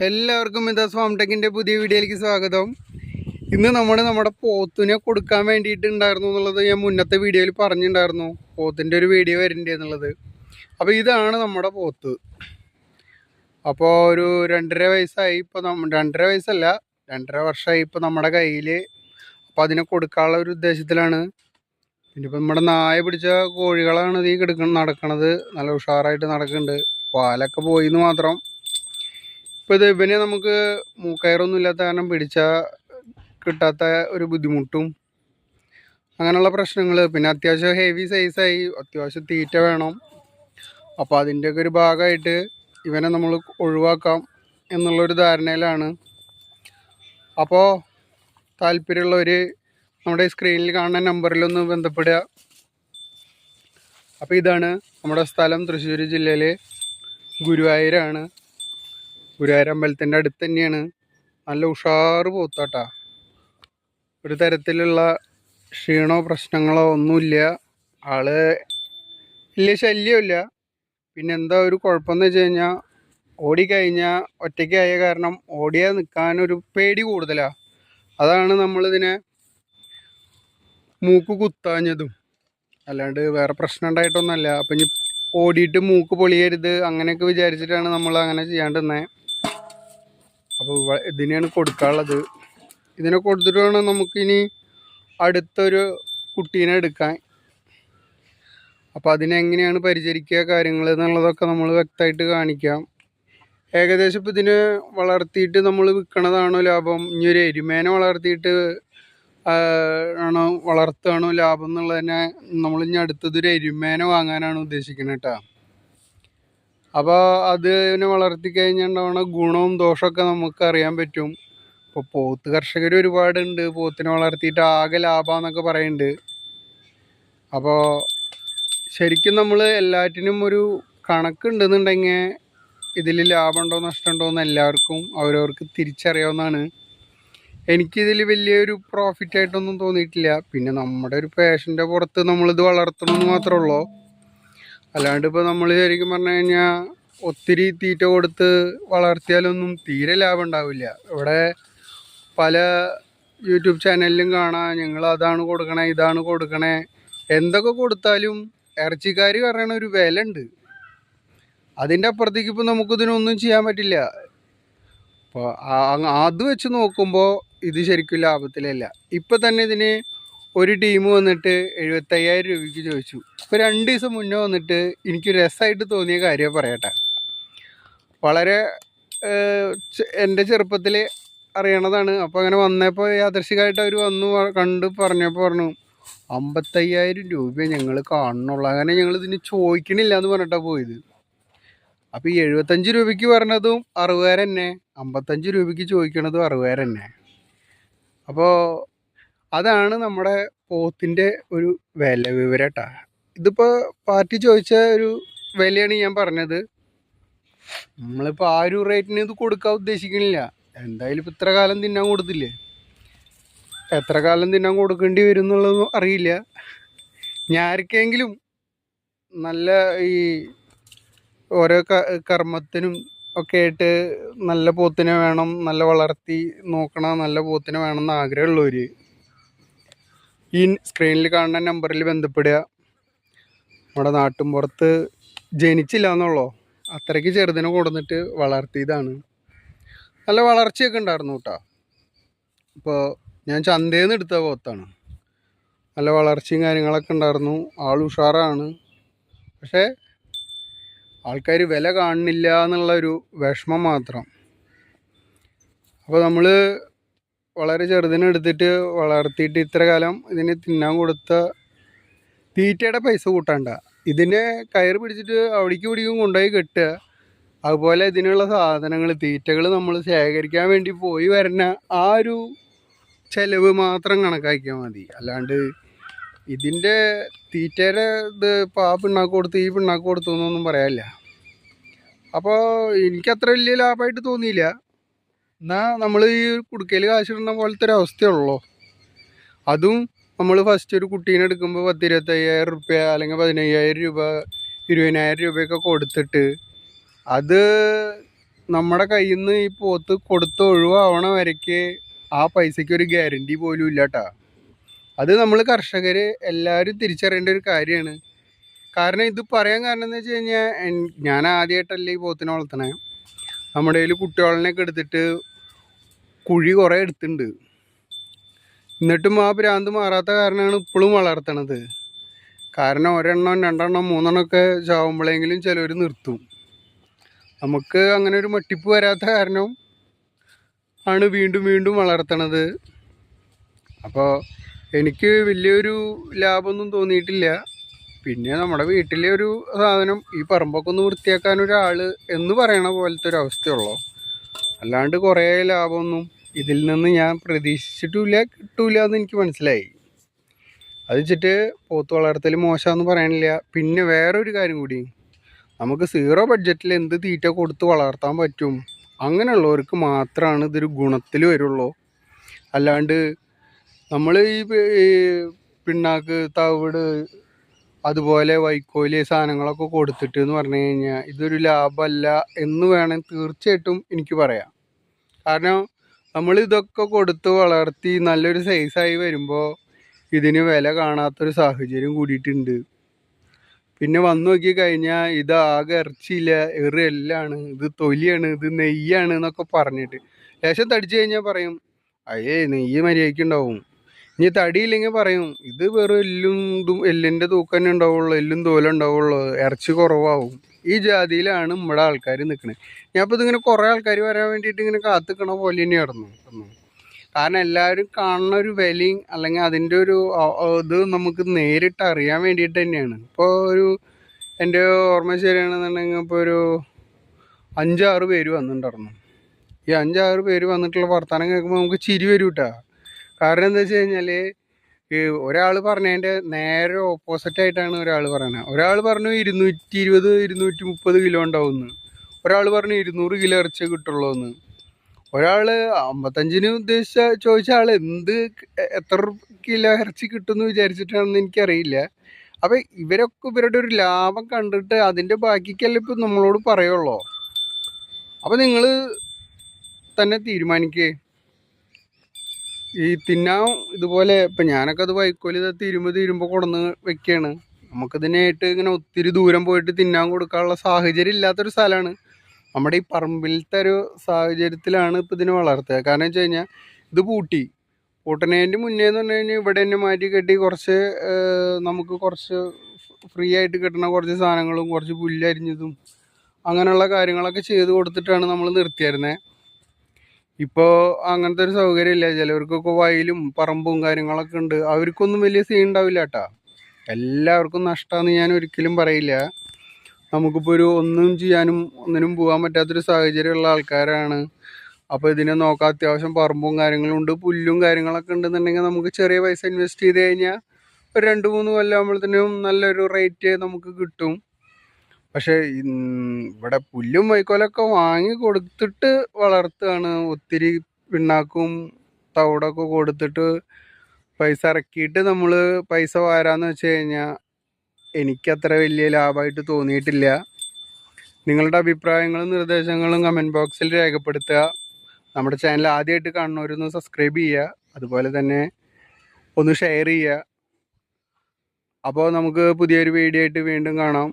എല്ലാവർക്കും മിതാസ് ഫാം ടെക്കിൻ്റെ പുതിയ വീഡിയോയിലേക്ക് സ്വാഗതം. ഇന്ന് നമ്മുടെ പോത്തിനെ കൊടുക്കാൻ വേണ്ടിയിട്ടുണ്ടായിരുന്നു എന്നുള്ളത് ഞാൻ മുന്നത്തെ വീഡിയോയിൽ പറഞ്ഞിട്ടുണ്ടായിരുന്നു. പോത്തിൻ്റെ ഒരു വീഡിയോ വരുന്നുണ്ട് എന്നുള്ളത്. അപ്പോൾ ഇതാണ് നമ്മുടെ പോത്ത്. അപ്പോൾ ഒരു 2.5 വയസ്സായി. ഇപ്പോൾ 2.5 വയസ്സല്ല, 2.5 വർഷമായി ഇപ്പോൾ നമ്മുടെ കയ്യിൽ. അപ്പോൾ അതിനെ കൊടുക്കാനുള്ള ഒരു ഉദ്ദേശത്തിലാണ്. പിന്നെ ഇപ്പോൾ നമ്മുടെ നായ പിടിച്ച കോഴികളാണ് ഈ നടക്കണത്. നല്ല ഉഷാറായിട്ട് നടക്കുന്നുണ്ട്. പാലൊക്കെ പോയിന്ന് മാത്രം. ഇപ്പോൾ ഇവനെ നമുക്ക് മൂക്കയറൊന്നും ഇല്ലാത്ത കാരണം കിട്ടാത്ത ഒരു ബുദ്ധിമുട്ടും അങ്ങനെയുള്ള പ്രശ്നങ്ങൾ. പിന്നെ അത്യാവശ്യം ഹെവി സൈസായി, അത്യാവശ്യം തീറ്റ വേണം. അപ്പോൾ അതിൻ്റെയൊക്കെ ഒരു ഭാഗമായിട്ട് ഇവനെ നമ്മൾ ഒഴിവാക്കാം എന്നുള്ളൊരു ധാരണയിലാണ്. അപ്പോൾ താല്പര്യമുള്ളവർ നമ്മുടെ സ്ക്രീനിൽ കാണുന്ന നമ്പറിലൊന്ന് ബന്ധപ്പെടുക. അപ്പോൾ ഇതാണ് നമ്മുടെ സ്ഥലം, തൃശ്ശൂർ ജില്ലയിലെ ഗുരുവായൂരാണ്. ഗുരുവായൂർ അമ്പലത്തിൻ്റെ അടുത്ത് തന്നെയാണ്. നല്ല ഉഷാറ് പോത്താട്ടാ. ഒരു തരത്തിലുള്ള ക്ഷീണോ പ്രശ്നങ്ങളോ ഒന്നുമില്ല. ആള് വലിയ ശല്യമില്ല. പിന്നെ എന്താ ഒരു കുഴപ്പമെന്ന് വെച്ച് കഴിഞ്ഞാൽ ഓടിക്കഴിഞ്ഞാൽ ഒറ്റയ്ക്കായ കാരണം ഓടിയാൽ നിൽക്കാനൊരു പേടി കൂടുതലാണ്. അതാണ് നമ്മളിതിനെ മൂക്ക് കുത്താഞ്ഞതും. അല്ലാണ്ട് വേറെ പ്രശ്നം ഉണ്ടായിട്ടൊന്നുമല്ല. അപ്പം ഇനി ഓടിയിട്ട് മൂക്ക് പൊളിയരുത് അങ്ങനെയൊക്കെ വിചാരിച്ചിട്ടാണ് നമ്മൾ അങ്ങനെ ചെയ്യാണ്ടിരുന്നത്. അപ്പോൾ ഇതിനെയാണ് കൊടുക്കാനുള്ളത്. ഇതിനെ കൊടുത്തിട്ട് വേണം നമുക്കിനി അടുത്തൊരു കുട്ടീനെ എടുക്കാൻ. അപ്പോൾ അതിനെങ്ങനെയാണ് പരിചരിക്കുക കാര്യങ്ങൾ എന്നുള്ളതൊക്കെ നമ്മൾ വ്യക്തമായിട്ട് കാണിക്കാം. ഏകദേശം ഇപ്പോൾ ഇതിനെ വളർത്തിയിട്ട് നമ്മൾ വിൽക്കണതാണോ ലാഭം, ഇനി ഒരു എരുമേനെ വളർത്തിയിട്ട് വളർത്തുകയാണോ ലാഭം എന്നുള്ളതിനെ നമ്മളിനി അടുത്തതൊരു എരുമേനെ വാങ്ങാനാണ് ഉദ്ദേശിക്കുന്നത് കേട്ടോ. അപ്പോൾ അതിനെ വളർത്തി കഴിഞ്ഞുണ്ടാവണ ഗുണവും ദോഷമൊക്കെ നമുക്ക് അറിയാൻ പറ്റും. ഇപ്പോൾ പോത്ത് കർഷകർ ഒരുപാടുണ്ട്. പോത്തിനെ വളർത്തിയിട്ട് ആകെ ലാഭമെന്നൊക്കെ പറയുന്നുണ്ട്. അപ്പോൾ ശരിക്കും നമ്മൾ എല്ലാറ്റിനും ഒരു കണക്കുണ്ടെന്നുണ്ടെങ്കിൽ ഇതിൽ ലാഭമുണ്ടോ നഷ്ടമുണ്ടോ എന്ന് എല്ലാവർക്കും അവരവർക്ക് തിരിച്ചറിയാവുന്നതാണ്. എനിക്കിതിൽ വലിയൊരു പ്രോഫിറ്റായിട്ടൊന്നും തോന്നിയിട്ടില്ല. പിന്നെ നമ്മുടെ ഒരു പാഷൻ്റെ പുറത്ത് നമ്മളിത് വളർത്തണമെന്ന് മാത്രമേ ഉള്ളൂ. അല്ലാണ്ട് ഇപ്പോൾ നമ്മൾ ശരിക്കും പറഞ്ഞു കഴിഞ്ഞാൽ ഒത്തിരി തീറ്റ കൊടുത്ത് വളർത്തിയാലൊന്നും തീരെ ലാഭം ഉണ്ടാവില്ല. ഇവിടെ പല യൂട്യൂബ് ചാനലിലും കാണാം, ഞങ്ങൾ അതാണ് കൊടുക്കണേ ഇതാണ് കൊടുക്കണേ. എന്തൊക്കെ കൊടുത്താലും ഇറച്ചിക്കാർ പറയണ ഒരു വില ഉണ്ട്. അതിൻ്റെ അപ്പുറത്തേക്ക് ഇപ്പോൾ നമുക്കിതിനൊന്നും ചെയ്യാൻ പറ്റില്ല. അപ്പോൾ അത് വെച്ച് നോക്കുമ്പോൾ ഇത് ശരിക്കും ലാഭത്തിലല്ല. ഇപ്പം തന്നെ ഇതിന് ഒരു ടീം വന്നിട്ട് 75,000 രൂപയ്ക്ക് ചോദിച്ചു. ഇപ്പോൾ 2 ദിവസം മുന്നേ വന്നിട്ട് എനിക്ക് രസമായിട്ട് തോന്നിയ കാര്യം പറയട്ടെ. വളരെ എൻ്റെ ചെറുപ്പത്തിൽ അറിയണതാണ്. അപ്പോൾ അങ്ങനെ വന്നപ്പോൾ യാദൃശികമായിട്ട് അവർ വന്നു കണ്ട് പറഞ്ഞപ്പോൾ പറഞ്ഞു 55,000 രൂപ ഞങ്ങൾ കാണുന്നുള്ളൂ. അങ്ങനെ ഞങ്ങളിതിന് ചോദിക്കണില്ല എന്ന് പറഞ്ഞിട്ടാണ് പോയത്. അപ്പോൾ ഈ 75 രൂപയ്ക്ക് പറഞ്ഞതും 60,000 തന്നെ, 55 രൂപയ്ക്ക് ചോദിക്കണതും 60,000 തന്നെ. അപ്പോൾ അതാണ് നമ്മുടെ പോത്തിൻ്റെ ഒരു വില വിവരം കേട്ടോ. ഇതിപ്പോൾ പാർട്ടി ചോദിച്ച ഒരു വിലയാണ് ഞാൻ പറഞ്ഞത്. നമ്മളിപ്പോൾ ആ ഒരു റേറ്റിന് ഇത് കൊടുക്കാൻ ഉദ്ദേശിക്കണില്ല. എന്തായാലും ഇപ്പോൾ ഇത്ര കാലം തിന്നാൻ കൊടുത്തില്ലേ, എത്ര കാലം തിന്നാൻ കൊടുക്കേണ്ടി വരും എന്നുള്ളതൊന്നും അറിയില്ല. ഞാർക്കെങ്കിലും നല്ല ഈ ഓരോ കർമ്മത്തിനും ഒക്കെ ആയിട്ട് നല്ല പോത്തിനെ വേണം, നല്ല വളർത്തി നോക്കണ നല്ല പോത്തിനെ വേണമെന്ന് ആഗ്രഹമുള്ളവർ ഈ സ്ക്രീനിൽ കാണുന്ന നമ്പറിൽ ബന്ധപ്പെടുക. നമ്മുടെ നാട്ടിൻ പുറത്ത് ജനിച്ചില്ല എന്നുള്ളൂ, അത്രയ്ക്ക് ചെറുതിനെ കൊടുന്നിട്ട് വളർത്തിയതാണ്. നല്ല വളർച്ചയൊക്കെ ഉണ്ടായിരുന്നു കേട്ടോ. ഇപ്പോൾ ഞാൻ ചന്തയിൽ നിന്ന് എടുത്ത പോത്താണ്. നല്ല വളർച്ചയും കാര്യങ്ങളൊക്കെ ഉണ്ടായിരുന്നു. ആൾ ഉഷാറാണ്. പക്ഷേ ആൾക്കാർ വില കാണുന്നില്ല എന്നുള്ളൊരു വിഷമം മാത്രം. അപ്പോൾ നമ്മൾ വളരെ ചെറുതിനെ എടുത്തിട്ട് വളർത്തിയിട്ട് ഇത്ര കാലം ഇതിന് തിന്നാൻ കൊടുത്ത തീറ്റയുടെ പൈസ കൂട്ടണ്ട, ഇതിനെ കയറ് പിടിച്ചിട്ട് അവിടേക്കും ഇവിടേക്കും കൊണ്ടുപോയി കെട്ടുക. അതുപോലെ ഇതിനുള്ള സാധനങ്ങൾ തീറ്റകൾ നമ്മൾ ശേഖരിക്കാൻ വേണ്ടി പോയി വരുന്ന ആ ഒരു ചിലവ് മാത്രം കണക്കാക്കിയാൽ മതി. അല്ലാണ്ട് ഇതിൻ്റെ തീറ്റയുടെ ഇത് ഇപ്പോൾ ആ പിണ്ണാക്ക് കൊടുത്ത് ഈ പിണ്ണാക്ക് കൊടുത്തു എന്നൊന്നും പറയാനില്ല. അപ്പോൾ എനിക്കത്ര വലിയ ലാഭമായിട്ട് തോന്നിയില്ല. എന്നാൽ നമ്മൾ ഈ കുടുക്കയിൽ കാശിടുന്ന പോലത്തെ ഒരു അവസ്ഥയുള്ളൂ. അതും നമ്മൾ ഫസ്റ്റ് ഒരു കുട്ടീനെ എടുക്കുമ്പോൾ 10,000-25,000 റുപ്യ അല്ലെങ്കിൽ 15,000 രൂപ 20,000 രൂപയൊക്കെ കൊടുത്തിട്ട് അത് നമ്മുടെ കയ്യിൽ നിന്ന് ഈ പോത്ത് കൊടുത്ത് ഒഴിവാവണ വരയ്ക്ക് ആ പൈസയ്ക്ക് ഒരു ഗ്യാരണ്ടി പോലും ഇല്ല കേട്ടോ. അത് നമ്മൾ കർഷകർ എല്ലാവരും തിരിച്ചറിയേണ്ട ഒരു കാര്യമാണ്. കാരണം ഇത് പറയാൻ കാരണം എന്ന് വെച്ച് കഴിഞ്ഞാൽ, ഞാൻ ആദ്യമായിട്ടല്ല ഈ പോത്തിനെ വളർത്തണേ. നമ്മുടെ കയ്യിൽ കുട്ടികളെയൊക്കെ എടുത്തിട്ട് കുഴി കുറേ എടുത്തിട്ടുണ്ട്. എന്നിട്ടും ആ ഭ്രാന്ത് മാറാത്ത കാരണമാണ് ഇപ്പോഴും വളർത്തണത്. കാരണം ഒരെണ്ണം 2 എണ്ണം 3 എണ്ണമൊക്കെ ചാവുമ്പോഴെങ്കിലും ചിലവർ നിർത്തും. നമുക്ക് അങ്ങനെ ഒരു മട്ടിപ്പ് വരാത്ത കാരണം ആണ് വീണ്ടും വീണ്ടും വളർത്തണത്. അപ്പോൾ എനിക്ക് വലിയൊരു ലാഭമൊന്നും തോന്നിയിട്ടില്ല. പിന്നെ നമ്മുടെ വീട്ടിലെ ഒരു സാധനം, ഈ പറമ്പൊക്കെ ഒന്ന് വൃത്തിയാക്കാൻ ഒരാൾ എന്ന് പറയണ പോലത്തെ ഒരു അവസ്ഥയുള്ളൂ. അല്ലാണ്ട് കുറേ ലാഭമൊന്നും ഇതിൽ നിന്ന് ഞാൻ പ്രതീക്ഷിച്ചിട്ടില്ല, കിട്ടൂല എന്ന് എനിക്ക് മനസ്സിലായി. അത് വെച്ചിട്ട് പോത്ത് വളർത്തൽ മോശമെന്ന് പറയണില്ല. പിന്നെ വേറൊരു കാര്യം കൂടി, നമുക്ക് 0 ബഡ്ജറ്റിൽ എന്ത് തീറ്റ കൊടുത്ത് വളർത്താൻ പറ്റും, അങ്ങനെയുള്ളവർക്ക് മാത്രമാണ് ഇതൊരു ഗുണത്തിൽ വരുള്ളൂ. അല്ലാണ്ട് നമ്മൾ ഈ പിണ്ണാക്ക്, തവിട്, അതുപോലെ വൈക്കോല് സാധനങ്ങളൊക്കെ കൊടുത്തിട്ട് എന്ന് പറഞ്ഞു കഴിഞ്ഞാൽ ഇതൊരു ലാഭമല്ല എന്ന് വേണം തീർച്ചയായിട്ടും എനിക്ക് പറയാം. കാരണം നമ്മൾ ഇതൊക്കെ കൊടുത്ത് വളർത്തി നല്ലൊരു സൈസായി വരുമ്പോൾ ഇതിന് വില കാണാത്തൊരു സാഹചര്യം കൂടിയിട്ടുണ്ട്. പിന്നെ വന്നു നോക്കി കഴിഞ്ഞാൽ ഇത് ആകെ ഇറച്ചിയില്ല, എല്ലാം, ഇത് തൊലിയാണ്, ഇത് നെയ്യാണ് എന്നൊക്കെ പറഞ്ഞിട്ട് ലേശം തടിച്ചു കഴിഞ്ഞാൽ പറയും അയ്യേ നെയ്യ് മര്യാദയ്ക്കുണ്ടാവും. ഇനി തടിയില്ലെങ്കിൽ പറയും ഇത് വെറും എല്ലിൻ്റെ തൂക്കം തന്നെ ഉണ്ടാവുള്ളൂ, എല്ലും തോലുണ്ടാവുള്ളൂ, ഇറച്ചി കുറവാകും. ഈ ജാതിയിലാണ് നമ്മുടെ ആൾക്കാർ നിൽക്കുന്നത്. ഞാൻ ഇപ്പോൾ ഇതിങ്ങനെ കുറേ ആൾക്കാർ വരാൻ വേണ്ടിയിട്ട് ഇങ്ങനെ കാത്തിക്കണ പോലെ തന്നെയായിരുന്നു. കാരണം എല്ലാവരും കാണുന്ന ഒരു വിലയും അല്ലെങ്കിൽ അതിൻ്റെ ഒരു ഇത് നമുക്ക് നേരിട്ട് അറിയാൻ വേണ്ടിയിട്ട് തന്നെയാണ്. ഇപ്പോൾ എൻ്റെ ഓർമ്മ ശരിയാണെന്നുണ്ടെങ്കിൽ ഇപ്പോൾ ഒരു 5-6 പേര് വന്നിട്ടുണ്ടായിരുന്നു. ഈ 5-6 പേര് വന്നിട്ടുള്ള വർത്തമാനം കേൾക്കുമ്പോൾ നമുക്ക് ചിരി വരും കേട്ടോ. കാരണം എന്താ വെച്ച് കഴിഞ്ഞാൽ, ഈ ഒരാൾ പറഞ്ഞതിൻ്റെ നേരെ ഓപ്പോസിറ്റായിട്ടാണ് ഒരാൾ പറയുന്നത്. ഒരാൾ പറഞ്ഞു 220-230 കിലോ ഉണ്ടാവുമെന്ന്, ഒരാൾ പറഞ്ഞു 200 കിലോ ഇറച്ചി കിട്ടുള്ളൂ എന്ന്, ഒരാൾ 55 ചോദിച്ച ആൾ എത്ര കിലോ ഇറച്ചി കിട്ടുമെന്ന് വിചാരിച്ചിട്ടാണെന്ന് എനിക്കറിയില്ല. അപ്പം ഇവരൊക്കെ ഇവരുടെ ഒരു ലാഭം കണ്ടിട്ട് അതിൻ്റെ ബാക്കിക്കല്ല ഇപ്പം നമ്മളോട് പറയുള്ളൂ. അപ്പം നിങ്ങൾ തന്നെ തീരുമാനിക്കേ. ഈ തിന്നാൻ ഇതുപോലെ ഇപ്പം ഞാനൊക്കെ അത് വൈക്കോല് തീരുമ്പോൾ കൊണ്ടുവന്ന് വെക്കുകയാണ്. നമുക്കിതിനായിട്ട് ഇങ്ങനെ ഒത്തിരി ദൂരം പോയിട്ട് തിന്നാൻ കൊടുക്കാനുള്ള സാഹചര്യം ഇല്ലാത്തൊരു സ്ഥലമാണ്. നമ്മുടെ ഈ പറമ്പിലത്തെ ഒരു സാഹചര്യത്തിലാണ് ഇപ്പം ഇതിനെ വളർത്തുക. കാരണം വെച്ച് കഴിഞ്ഞാൽ ഇത് പൂട്ടണേൻ്റെ മുന്നേ എന്ന് പറഞ്ഞു കഴിഞ്ഞാൽ ഇവിടെ തന്നെ മാറ്റി കെട്ടി കുറച്ച് നമുക്ക് കുറച്ച് ഫ്രീ ആയിട്ട് കിട്ടുന്ന കുറച്ച് സാധനങ്ങളും കുറച്ച് പുല്ലരിഞ്ഞതും അങ്ങനെയുള്ള കാര്യങ്ങളൊക്കെ ചെയ്ത് കൊടുത്തിട്ടാണ് നമ്മൾ നിർത്തിയായിരുന്നത്. ഇപ്പോൾ അങ്ങനത്തെ ഒരു സൗകര്യം ഇല്ല. ചിലവർക്കൊക്കെ വയലും പറമ്പും കാര്യങ്ങളൊക്കെ ഉണ്ട്. അവർക്കൊന്നും വലിയ സീൻ ഉണ്ടാവില്ല കേട്ടോ. എല്ലാവർക്കും നഷ്ടമാണെന്ന് ഞാൻ ഒരിക്കലും പറയില്ല. നമുക്കിപ്പോൾ ഒന്നും ചെയ്യാനും ഒന്നിനും പോകാൻ പറ്റാത്തൊരു സാഹചര്യമുള്ള ആൾക്കാരാണ്. അപ്പോൾ ഇതിനെ നോക്കാൻ അത്യാവശ്യം പറമ്പും കാര്യങ്ങളും ഉണ്ട്, പുല്ലും കാര്യങ്ങളൊക്കെ ഉണ്ടെന്നുണ്ടെങ്കിൽ നമുക്ക് ചെറിയ പൈസ ഇൻവെസ്റ്റ് ചെയ്ത് കഴിഞ്ഞാൽ ഒരു 2-3 കൊല്ലം ആകുമ്പോഴത്തേനും നല്ലൊരു റേറ്റ് നമുക്ക് കിട്ടും. പക്ഷേ ഇവിടെ പുല്ലും വൈക്കോലൊക്കെ വാങ്ങി കൊടുത്തിട്ട് വളർത്തുകയാണ്. ഒത്തിരി പിണ്ണാക്കും തവിടൊക്കെ കൊടുത്തിട്ട് പൈസ ഇറക്കിയിട്ട് നമ്മൾ പൈസ വാരാന്ന് വെച്ച് കഴിഞ്ഞാൽ എനിക്കത്ര വലിയ ലാഭമായിട്ട് തോന്നിയിട്ടില്ല. നിങ്ങളുടെ അഭിപ്രായങ്ങളും നിർദ്ദേശങ്ങളും കമൻറ്റ് ബോക്സിൽ രേഖപ്പെടുത്തുക. നമ്മുടെ ചാനൽ ആദ്യമായിട്ട് കാണുന്നവരൊന്ന് സബ്സ്ക്രൈബ് ചെയ്യുക, അതുപോലെ തന്നെ ഒന്ന് ഷെയർ ചെയ്യുക. അപ്പോൾ നമുക്ക് പുതിയൊരു വീഡിയോ ആയിട്ട് വീണ്ടും കാണാം.